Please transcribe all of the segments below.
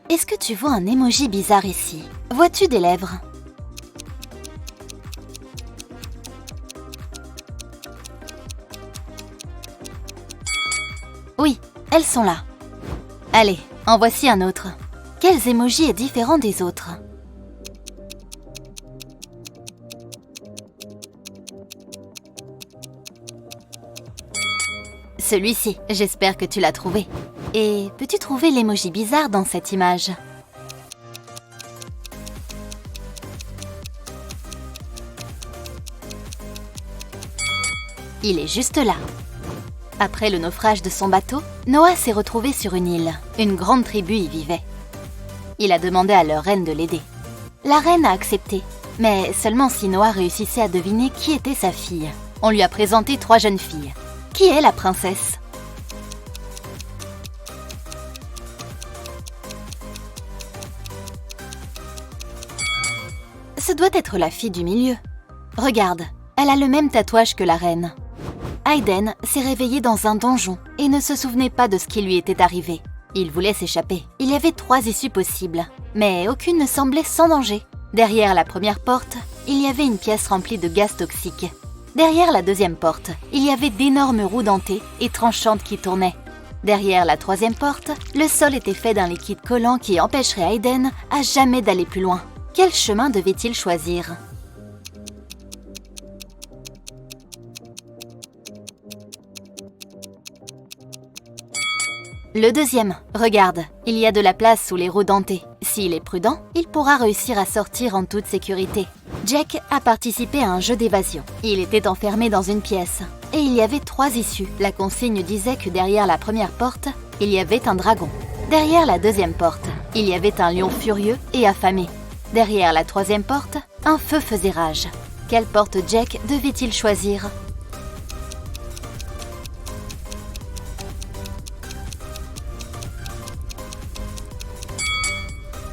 Est-ce que tu vois un emoji bizarre ici? Vois-tu des lèvres? Oui, elles sont là. Allez, en voici un autre. Quel emoji est différent des autres? Celui-ci, j'espère que tu l'as trouvé. Et peux-tu trouver l'emoji bizarre dans cette image? Il est juste là. Après le naufrage de son bateau, Noah s'est retrouvé sur une île. Une grande tribu y vivait. Il a demandé à leur reine de l'aider. La reine a accepté, mais seulement si Noah réussissait à deviner qui était sa fille. On lui a présenté 3 jeunes filles. Qui est la princesse? Ce doit être la fille du milieu. Regarde, elle a le même tatouage que la reine. Hayden s'est réveillé dans un donjon et ne se souvenait pas de ce qui lui était arrivé. Il voulait s'échapper. Il y avait 3 issues possibles, mais aucune ne semblait sans danger. Derrière la première porte, il y avait une pièce remplie de gaz toxiques. Derrière la deuxième porte, il y avait d'énormes roues dentées et tranchantes qui tournaient. Derrière la troisième porte, le sol était fait d'un liquide collant qui empêcherait Hayden à jamais d'aller plus loin. Quel chemin devait-il choisir? Le deuxième, regarde, il y a de la place sous les roues dentées. S'il est prudent, il pourra réussir à sortir en toute sécurité. Jack a participé à un jeu d'évasion. Il était enfermé dans une pièce. Et il y avait 3 issues. La consigne disait que derrière la première porte, il y avait un dragon. Derrière la deuxième porte, il y avait un lion furieux et affamé. Derrière la troisième porte, un feu faisait rage. Quelle porte Jack devait-il choisir?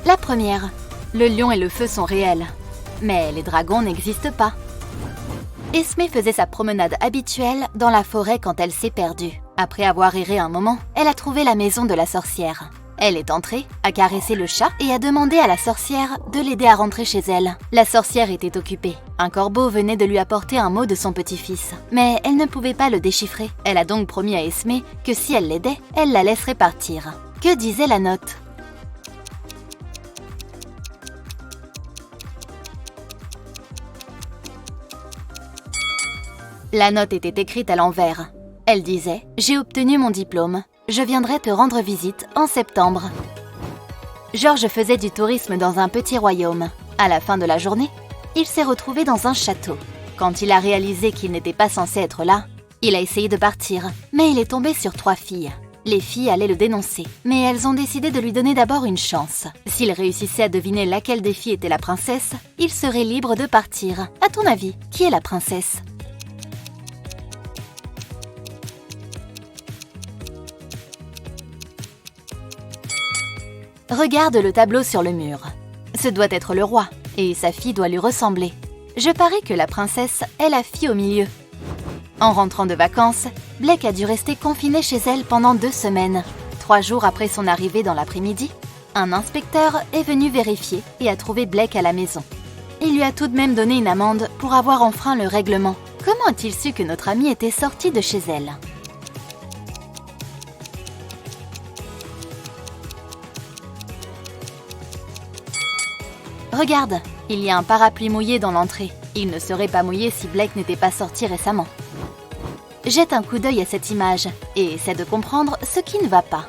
La première. Le lion et le feu sont réels. Mais les dragons n'existent pas. Esmée faisait sa promenade habituelle dans la forêt quand elle s'est perdue. Après avoir erré un moment, elle a trouvé la maison de la sorcière. Elle est entrée, a caressé le chat et a demandé à la sorcière de l'aider à rentrer chez elle. La sorcière était occupée. Un corbeau venait de lui apporter un mot de son petit-fils. Mais elle ne pouvait pas le déchiffrer. Elle a donc promis à Esmée que si elle l'aidait, elle la laisserait partir. Que disait la note? La note était écrite à l'envers. Elle disait « J'ai obtenu mon diplôme. Je viendrai te rendre visite en septembre. » George faisait du tourisme dans un petit royaume. À la fin de la journée, il s'est retrouvé dans un château. Quand il a réalisé qu'il n'était pas censé être là, il a essayé de partir, mais il est tombé sur 3 filles. Les filles allaient le dénoncer, mais elles ont décidé de lui donner d'abord une chance. S'il réussissait à deviner laquelle des filles était la princesse, il serait libre de partir. À ton avis, qui est la princesse? Regarde le tableau sur le mur. Ce doit être le roi, et sa fille doit lui ressembler. Je parie que la princesse est la fille au milieu. En rentrant de vacances, Blake a dû rester confiné chez elle pendant 2 semaines. 3 jours après son arrivée dans l'après-midi, un inspecteur est venu vérifier et a trouvé Blake à la maison. Il lui a tout de même donné une amende pour avoir enfreint le règlement. Comment a-t-il su que notre amie était sortie de chez elle? Regarde, il y a un parapluie mouillé dans l'entrée. Il ne serait pas mouillé si Blake n'était pas sorti récemment. Jette un coup d'œil à cette image et essaie de comprendre ce qui ne va pas.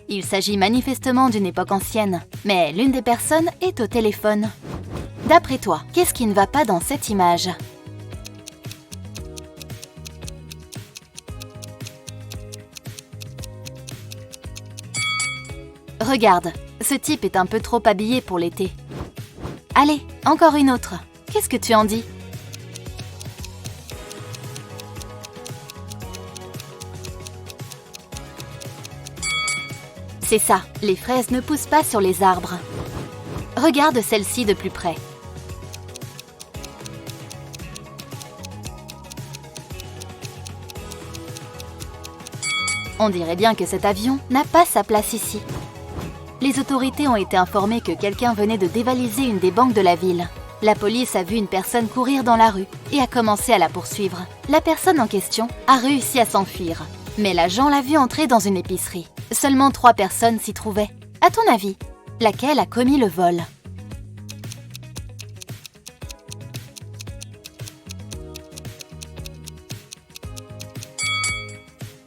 Il s'agit manifestement d'une époque ancienne, mais l'une des personnes est au téléphone. D'après toi, qu'est-ce qui ne va pas dans cette image? Regarde, ce type est un peu trop habillé pour l'été. Allez, encore une autre. Qu'est-ce que tu en dis? C'est ça, les fraises ne poussent pas sur les arbres. Regarde celle-ci de plus près. On dirait bien que cet avion n'a pas sa place ici. Les autorités ont été informées que quelqu'un venait de dévaliser une des banques de la ville. La police a vu une personne courir dans la rue et a commencé à la poursuivre. La personne en question a réussi à s'enfuir. Mais l'agent l'a vu entrer dans une épicerie. Seulement 3 personnes s'y trouvaient. À ton avis, laquelle a commis le vol ?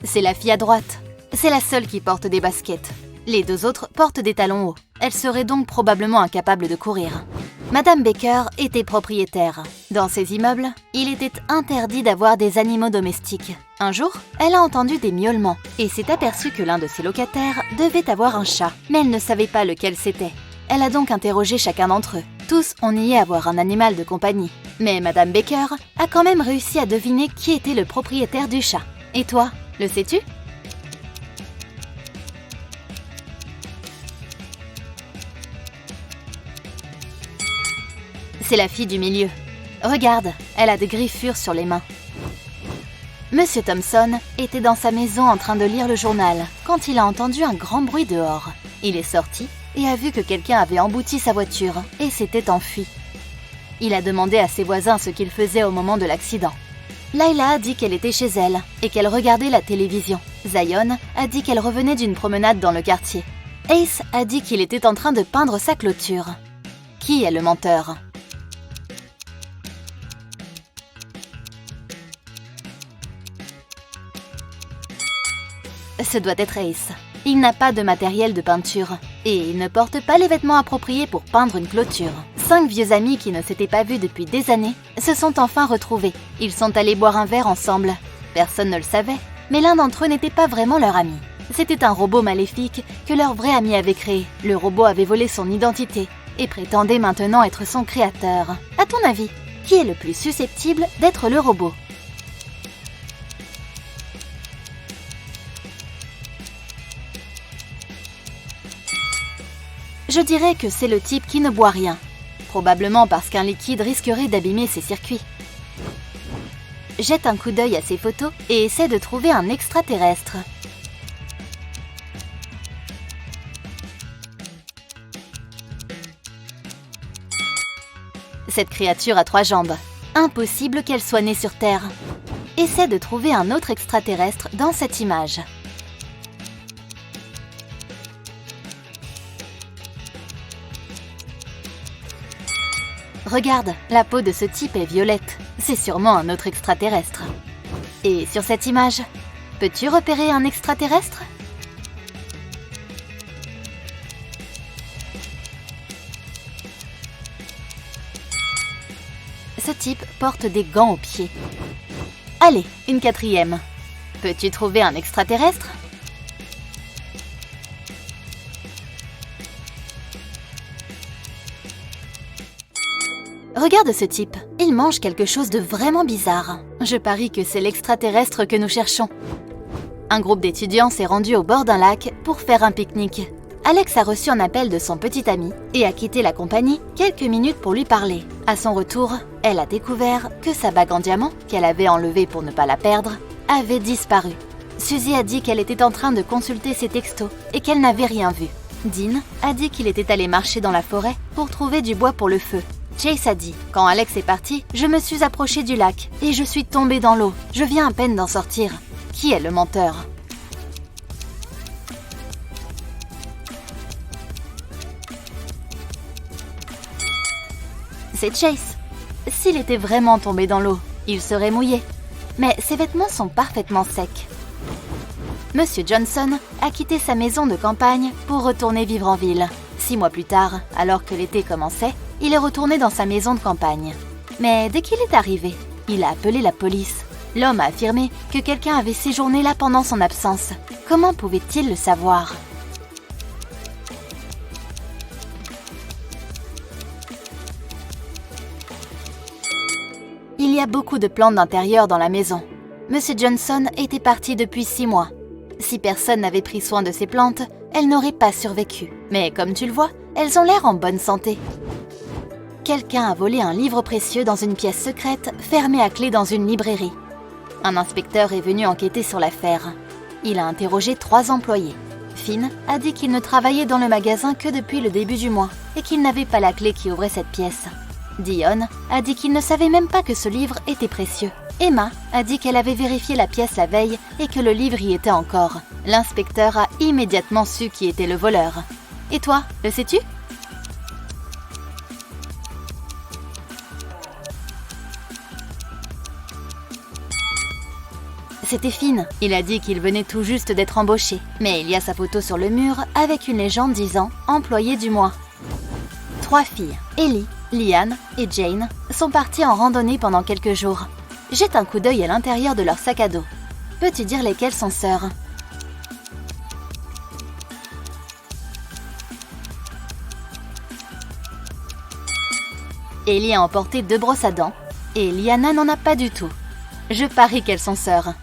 C'est la fille à droite. C'est la seule qui porte des baskets. Les 2 autres portent des talons hauts. Elle serait donc probablement incapable de courir. Madame Baker était propriétaire. Dans ses immeubles, il était interdit d'avoir des animaux domestiques. Un jour, elle a entendu des miaulements et s'est aperçue que l'un de ses locataires devait avoir un chat, mais elle ne savait pas lequel c'était. Elle a donc interrogé chacun d'entre eux. Tous ont nié avoir un animal de compagnie. Mais Madame Baker a quand même réussi à deviner qui était le propriétaire du chat. Et toi, le sais-tu ? C'est la fille du milieu. Regarde, elle a des griffures sur les mains. Monsieur Thompson était dans sa maison en train de lire le journal quand il a entendu un grand bruit dehors. Il est sorti et a vu que quelqu'un avait embouti sa voiture et s'était enfui. Il a demandé à ses voisins ce qu'ils faisaient au moment de l'accident. Layla a dit qu'elle était chez elle et qu'elle regardait la télévision. Zion a dit qu'elle revenait d'une promenade dans le quartier. Ace a dit qu'il était en train de peindre sa clôture. Qui est le menteur ? Ce doit être Ace. Il n'a pas de matériel de peinture et il ne porte pas les vêtements appropriés pour peindre une clôture. 5 vieux amis qui ne s'étaient pas vus depuis des années se sont enfin retrouvés. Ils sont allés boire un verre ensemble. Personne ne le savait, mais l'un d'entre eux n'était pas vraiment leur ami. C'était un robot maléfique que leur vrai ami avait créé. Le robot avait volé son identité et prétendait maintenant être son créateur. À ton avis, qui est le plus susceptible d'être le robot ? Je dirais que c'est le type qui ne boit rien. Probablement parce qu'un liquide risquerait d'abîmer ses circuits. Jette un coup d'œil à ses photos et essaie de trouver un extraterrestre. Cette créature a 3 jambes. Impossible qu'elle soit née sur Terre. Essaie de trouver un autre extraterrestre dans cette image. Regarde, la peau de ce type est violette. C'est sûrement un autre extraterrestre. Et sur cette image, peux-tu repérer un extraterrestre ? Ce type porte des gants aux pieds. Allez, une 4e. Peux-tu trouver un extraterrestre ? Regarde ce type, il mange quelque chose de vraiment bizarre. Je parie que c'est l'extraterrestre que nous cherchons. Un groupe d'étudiants s'est rendu au bord d'un lac pour faire un pique-nique. Alex a reçu un appel de son petit ami et a quitté la compagnie quelques minutes pour lui parler. À son retour, elle a découvert que sa bague en diamant, qu'elle avait enlevée pour ne pas la perdre, avait disparu. Suzy a dit qu'elle était en train de consulter ses textos et qu'elle n'avait rien vu. Dean a dit qu'il était allé marcher dans la forêt pour trouver du bois pour le feu. Chase a dit « Quand Alex est parti, je me suis approchée du lac et je suis tombée dans l'eau. Je viens à peine d'en sortir. » Qui est le menteur ? C'est Chase. S'il était vraiment tombé dans l'eau, il serait mouillé. Mais ses vêtements sont parfaitement secs. Monsieur Johnson a quitté sa maison de campagne pour retourner vivre en ville. 6 mois plus tard, alors que l'été commençait, il est retourné dans sa maison de campagne. Mais dès qu'il est arrivé, il a appelé la police. L'homme a affirmé que quelqu'un avait séjourné là pendant son absence. Comment pouvait-il le savoir ? Il y a beaucoup de plantes d'intérieur dans la maison. Monsieur Johnson était parti depuis 6 mois. Si personne n'avait pris soin de ces plantes, elles n'auraient pas survécu. Mais comme tu le vois, elles ont l'air en bonne santé. Quelqu'un a volé un livre précieux dans une pièce secrète fermée à clé dans une librairie. Un inspecteur est venu enquêter sur l'affaire. il a interrogé 3 employés. Finn a dit qu'il ne travaillait dans le magasin que depuis le début du mois et qu'il n'avait pas la clé qui ouvrait cette pièce. Dion a dit qu'il ne savait même pas que ce livre était précieux. Emma a dit qu'elle avait vérifié la pièce la veille et que le livre y était encore. L'inspecteur a immédiatement su qui était le voleur. Et toi, le sais-tu ? C'était Finn. Il a dit qu'il venait tout juste d'être embauché. Mais il y a sa photo sur le mur avec une légende disant « Employé du mois ». 3 filles, Ellie, Liane et Jane, sont parties en randonnée pendant quelques jours. Jette un coup d'œil à l'intérieur de leur sac à dos. Peux-tu dire lesquelles sont sœurs ? Ellie a emporté 2 brosses à dents et Liana n'en a pas du tout. Je parie qu'elles sont sœurs.